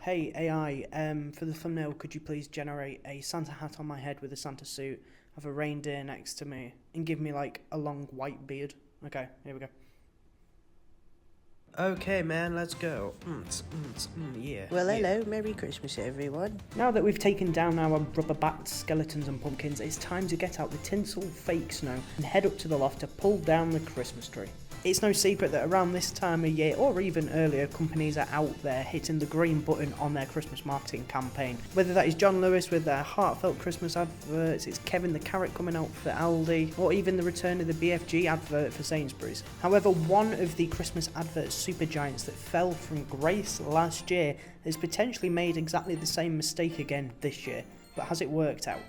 Hey AI, for the thumbnail, could you please generate a Santa hat on my head with a Santa suit, have a reindeer next to me, and give me like a long white beard? Okay, here we go. Okay, man, let's go. Yeah. Well, hello, Merry Christmas, everyone. Now that we've taken down our rubber-backed skeletons and pumpkins, it's time to get out the tinsel, fake snow, and head up to the loft to pull down the Christmas tree. It's no secret that around this time of year, or even earlier, companies are out there hitting the green button on their Christmas marketing campaign. Whether that is John Lewis with their heartfelt Christmas adverts, it's Kevin the Carrot coming out for Aldi, or even the return of the BFG advert for Sainsbury's. However, one of the Christmas advert supergiants that fell from grace last year has potentially made exactly the same mistake again this year. But has it worked out?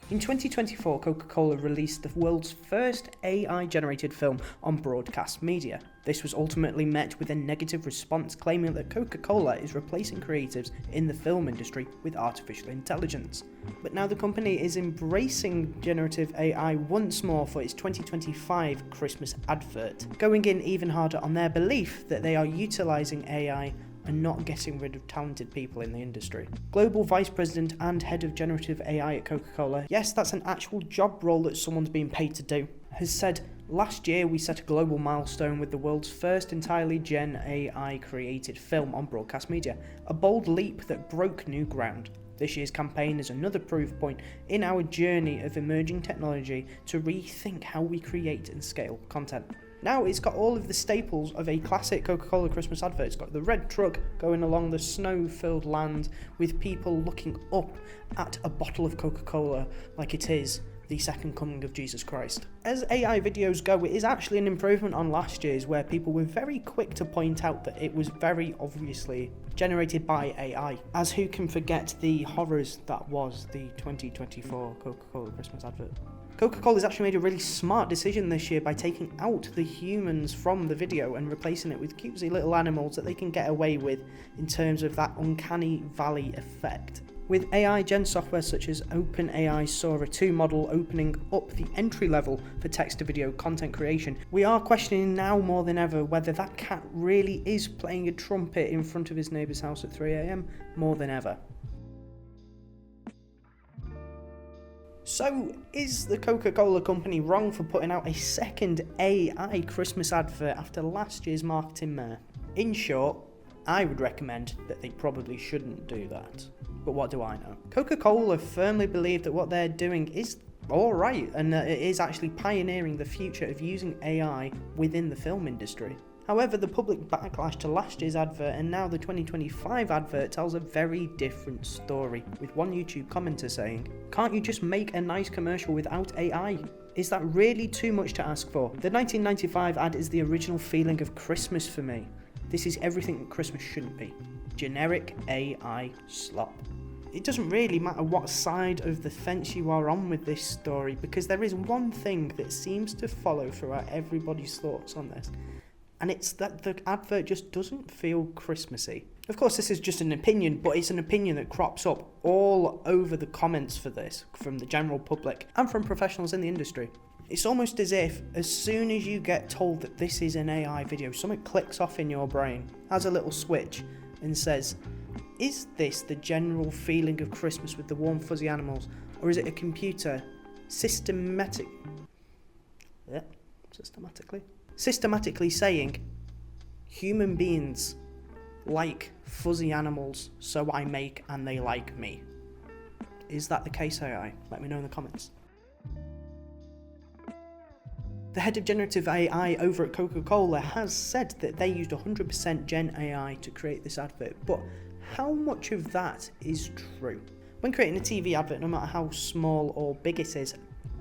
In 2024, Coca Cola released the world's first AI-generated film on broadcast media. This was ultimately met with a negative response, claiming that Coca Cola is replacing creatives in the film industry with artificial intelligence. But now the company is embracing generative AI once more for its 2025 Christmas advert, going in even harder on their belief that they are utilising AI and not getting rid of talented people in the industry. Global Vice President and Head of Generative AI at Coca Cola, yes, that's an actual job role that someone's being paid to do, has said, "Last year we set a global milestone with the world's first entirely Gen AI created film on broadcast media, a bold leap that broke new ground. This year's campaign is another proof point in our journey of emerging technology to rethink how we create and scale content." Now it's got all of the staples of a classic Coca-Cola Christmas advert. It's got the red truck going along the snow-filled land with people looking up at a bottle of Coca-Cola like it is the second coming of Jesus Christ. As AI videos go, it is actually an improvement on last year's, where people were very quick to point out that it was very obviously generated by AI, as who can forget the horrors that was the 2024 Coca-Cola Christmas advert. Coca-Cola's actually made a really smart decision this year by taking out the humans from the video and replacing it with cutesy little animals that they can get away with in terms of that uncanny valley effect. With AI gen software such as OpenAI's Sora 2 model opening up the entry level for text-to-video content creation, we are questioning now more than ever whether that cat really is playing a trumpet in front of his neighbour's house at 3 AM more than ever. So, is the Coca-Cola company wrong for putting out a second AI Christmas advert after last year's marketing mare? In short, I would recommend that they probably shouldn't do that. But what do I know? Coca-Cola firmly believe that what they're doing is alright, and that it is actually pioneering the future of using AI within the film industry. However, the public backlash to last year's advert and now the 2025 advert tells a very different story, with one YouTube commenter saying, "Can't you just make a nice commercial without AI? Is that really too much to ask for? The 1995 ad is the original feeling of Christmas for me. This is everything that Christmas shouldn't be. Generic AI slop." It doesn't really matter what side of the fence you are on with this story, because there is one thing that seems to follow throughout everybody's thoughts on this, and it's that the advert just doesn't feel Christmassy. Of course, this is just an opinion, but it's an opinion that crops up all over the comments for this, from the general public and from professionals in the industry. It's almost as if, as soon as you get told that this is an AI video, something clicks off in your brain, has a little switch, and says, is this the general feeling of Christmas with the warm fuzzy animals, or is it a computer systematically saying, human beings like fuzzy animals, so I make and they like me? Is that the case, AI? Let me know in the comments. The head of generative AI over at Coca-Cola has said that they used 100% Gen AI to create this advert, but how much of that is true? When creating a TV advert, no matter how small or big it is,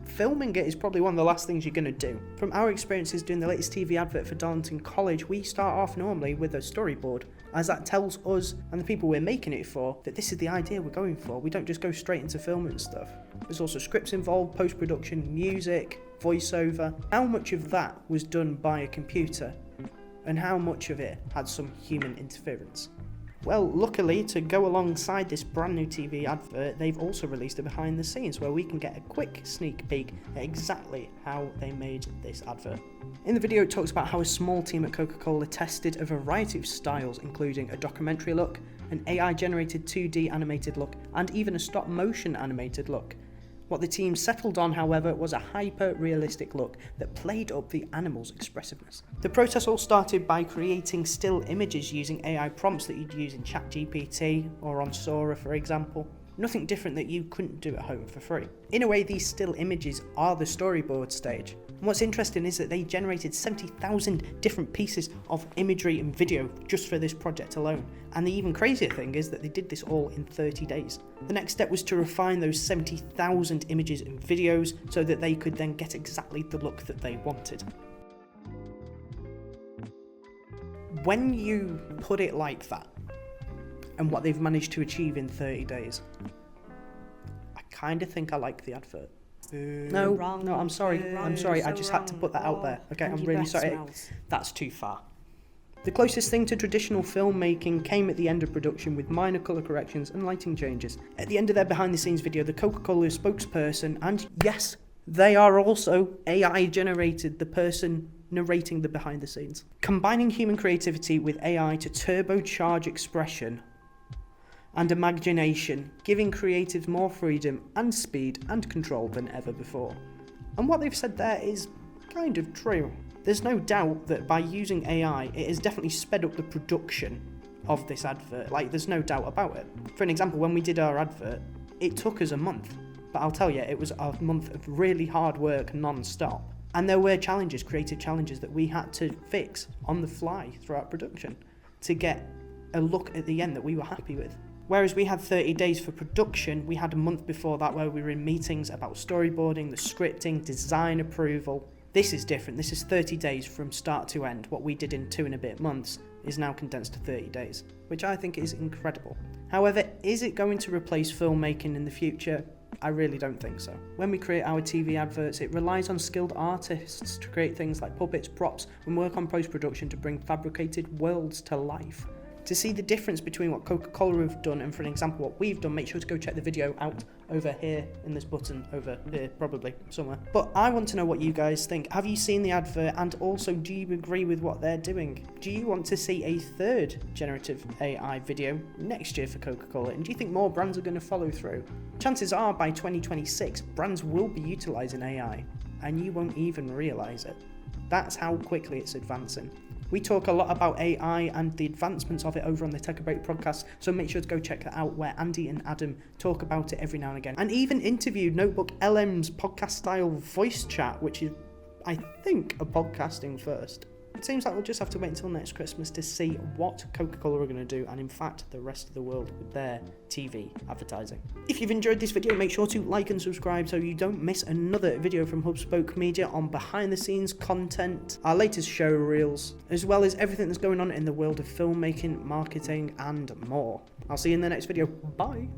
filming it is probably one of the last things you're going to do. From our experiences doing the latest TV advert for Darlington College, we start off normally with a storyboard, as that tells us and the people we're making it for that this is the idea we're going for. We don't just go straight into filming stuff. There's also scripts involved, post-production, music, voiceover. How much of that was done by a computer, and how much of it had some human interference? Well, luckily, to go alongside this brand new TV advert, they've also released a behind the scenes where we can get a quick sneak peek at exactly how they made this advert. In the video, it talks about how a small team at Coca Cola tested a variety of styles, including a documentary look, an AI generated 2D animated look, and even a stop motion animated look. What the team settled on, however, was a hyper-realistic look that played up the animals' expressiveness. The process all started by creating still images using AI prompts that you'd use in ChatGPT or on Sora, for example. Nothing different that you couldn't do at home for free. In a way, these still images are the storyboard stage. And what's interesting is that they generated 70,000 different pieces of imagery and video just for this project alone. And the even crazier thing is that they did this all in 30 days. The next step was to refine those 70,000 images and videos so that they could then get exactly the look that they wanted. When you put it like that, and what they've managed to achieve in 30 days, I kind of think I like the advert. No, I'm sorry, I just had to put that out there. Okay, I'm really sorry. That's too far. The closest thing to traditional filmmaking came at the end of production with minor colour corrections and lighting changes. At the end of their behind the scenes video, the Coca-Cola spokesperson, and yes, they are also AI generated, the person narrating the behind the scenes, combining human creativity with AI to turbocharge expression and imagination, giving creatives more freedom and speed and control than ever before. And what they've said there is kind of true. There's no doubt that by using AI, it has definitely sped up the production of this advert. Like, there's no doubt about it. For an example, when we did our advert, it took us a month. But I'll tell you, it was a month of really hard work non-stop. And there were challenges, creative challenges, that we had to fix on the fly throughout production to get a look at the end that we were happy with. Whereas we had 30 days for production, we had a month before that where we were in meetings about storyboarding, the scripting, design approval. This is different. This is 30 days from start to end. What we did in 2 and a bit months is now condensed to 30 days, which I think is incredible. However, is it going to replace filmmaking in the future? I really don't think so. When we create our TV adverts, it relies on skilled artists to create things like puppets, props, and work on post-production to bring fabricated worlds to life. To see the difference between what Coca Cola have done and, for an example, what we've done, make sure to go check the video out over here in this button over here, probably somewhere. But I want to know what you guys think. Have you seen the advert, and also do you agree with what they're doing? Do you want to see a third generative AI video next year for Coca Cola, and do you think more brands are going to follow through? Chances are by 2026 brands will be utilising AI and you won't even realise it. That's how quickly it's advancing. We talk a lot about AI and the advancements of it over on the Tech Advert podcast, so make sure to go check that out, where Andy and Adam talk about it every now and again. And even interviewed Notebook LM's podcast-style voice chat, which is, I think, a podcasting first. It seems like we'll just have to wait until next Christmas to see what Coca-Cola are going to do, and in fact the rest of the world, with their TV advertising. If you've enjoyed this video, make sure to like and subscribe so you don't miss another video from Hubspoke Media on behind the scenes content, our latest show reels, as well as everything that's going on in the world of filmmaking, marketing and more. I'll see you in the next video. Bye!